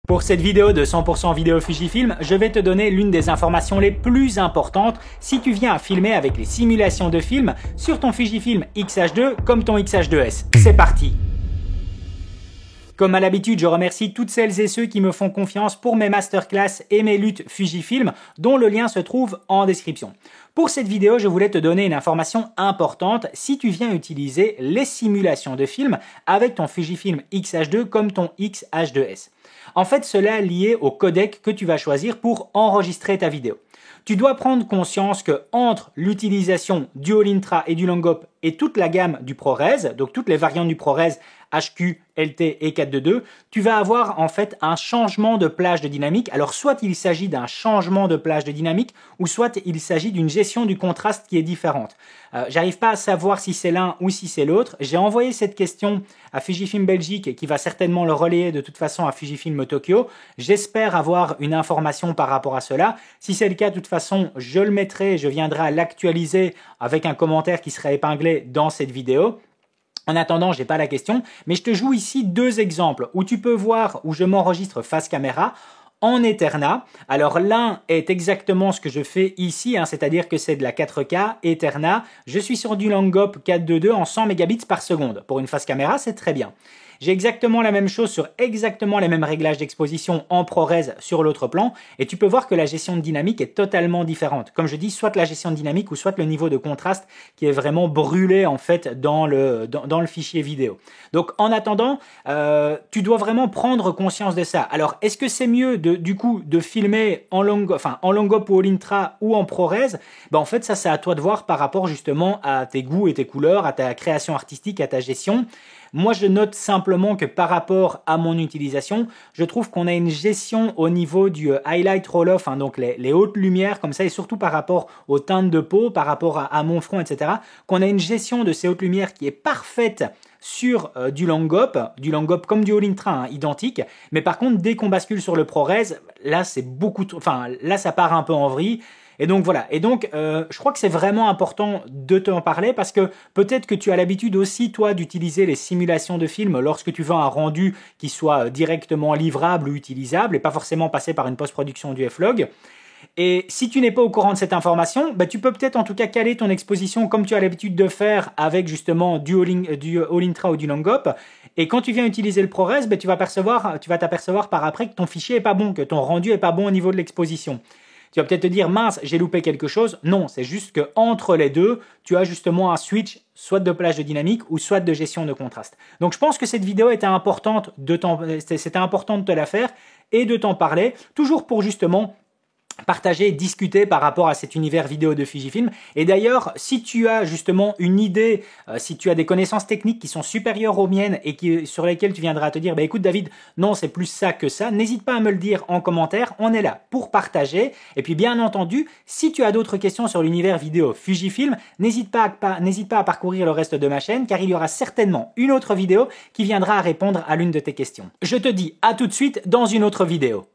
Pour cette vidéo de 100% vidéo Fujifilm, je vais te donner l'une des informations les plus importantes si tu viens à filmer avec les simulations de film sur ton Fujifilm X-H2 comme ton X-H2S. C'est parti! Comme à l'habitude, je remercie toutes celles et ceux qui me font confiance pour mes masterclass et mes luttes Fujifilm, dont le lien se trouve en description. Pour cette vidéo, je voulais te donner une information importante si tu viens utiliser les simulations de film avec ton Fujifilm X-H2 comme ton X-H2S. En fait, cela est lié au codec que tu vas choisir pour enregistrer ta vidéo. Tu dois prendre conscience que entre l'utilisation du All-Intra et du Longop et toute la gamme du ProRes, donc toutes les variantes du ProRes, HQ, LT et 422, tu vas avoir en fait un changement de plage de dynamique. Alors soit il s'agit d'un changement de plage de dynamique ou soit il s'agit d'une gestion du contraste qui est différente. J'arrive pas à savoir si c'est l'un ou si c'est l'autre. J'ai envoyé cette question à Fujifilm Belgique qui va certainement le relayer de toute façon à Fujifilm Tokyo. J'espère avoir une information par rapport à cela. Si c'est le cas, de toute façon, je le mettrai, je viendrai à l'actualiser avec un commentaire qui sera épinglé dans cette vidéo. En attendant, je n'ai pas la question, mais je te joue ici deux exemples où tu peux voir où je m'enregistre face caméra en Eterna. Alors l'un est exactement ce que je fais ici, c'est-à-dire que c'est de la 4K Eterna. Je suis sur du Longop 422 en 100 mégabits par seconde. Pour une face caméra, c'est très bien. J'ai exactement la même chose sur exactement les mêmes réglages d'exposition en ProRes sur l'autre plan et tu peux voir que la gestion de dynamique est totalement différente. Comme je dis, soit la gestion de dynamique ou soit le niveau de contraste qui est vraiment brûlé en fait dans le fichier vidéo. Donc en attendant, tu dois vraiment prendre conscience de ça. Alors est-ce que c'est mieux du coup de filmer en Longop ou All-Intra ou en ProRes? En fait ça c'est à toi de voir par rapport justement à tes goûts et tes couleurs, à ta création artistique, à ta gestion. Moi, je note simplement que par rapport à mon utilisation, je trouve qu'on a une gestion au niveau du highlight roll-off, donc les hautes lumières comme ça, et surtout par rapport aux teintes de peau, par rapport à mon front, etc., qu'on a une gestion de ces hautes lumières qui est parfaite sur du Longop comme du All-Intra, identique. Mais par contre, dès qu'on bascule sur le ProRes, là, c'est là, ça part un peu en vrille. Et donc voilà, je crois que c'est vraiment important de t'en parler parce que peut-être que tu as l'habitude aussi toi d'utiliser les simulations de films lorsque tu veux un rendu qui soit directement livrable ou utilisable et pas forcément passer par une post-production du F-Log. Et si tu n'es pas au courant de cette information, tu peux peut-être en tout cas caler ton exposition comme tu as l'habitude de faire avec justement du All-Intra ou du Longop. Et quand tu viens utiliser le ProRes, tu vas t'apercevoir par après que ton fichier est pas bon, que ton rendu est pas bon au niveau de l'exposition. Tu vas peut-être te dire, mince, j'ai loupé quelque chose. Non, c'est juste qu'entre les deux, tu as justement un switch, soit de plage de dynamique ou soit de gestion de contraste. Donc je pense que cette vidéo c'était important de te la faire et de t'en parler, toujours pour justement partager et discuter par rapport à cet univers vidéo de Fujifilm. Et d'ailleurs, si tu as justement une idée, si tu as des connaissances techniques qui sont supérieures aux miennes et sur lesquelles tu viendras te dire, écoute David, non, c'est plus ça que ça, n'hésite pas à me le dire en commentaire. On est là pour partager. Et puis bien entendu, si tu as d'autres questions sur l'univers vidéo Fujifilm, n'hésite pas à parcourir le reste de ma chaîne car il y aura certainement une autre vidéo qui viendra à répondre à l'une de tes questions. Je te dis à tout de suite dans une autre vidéo.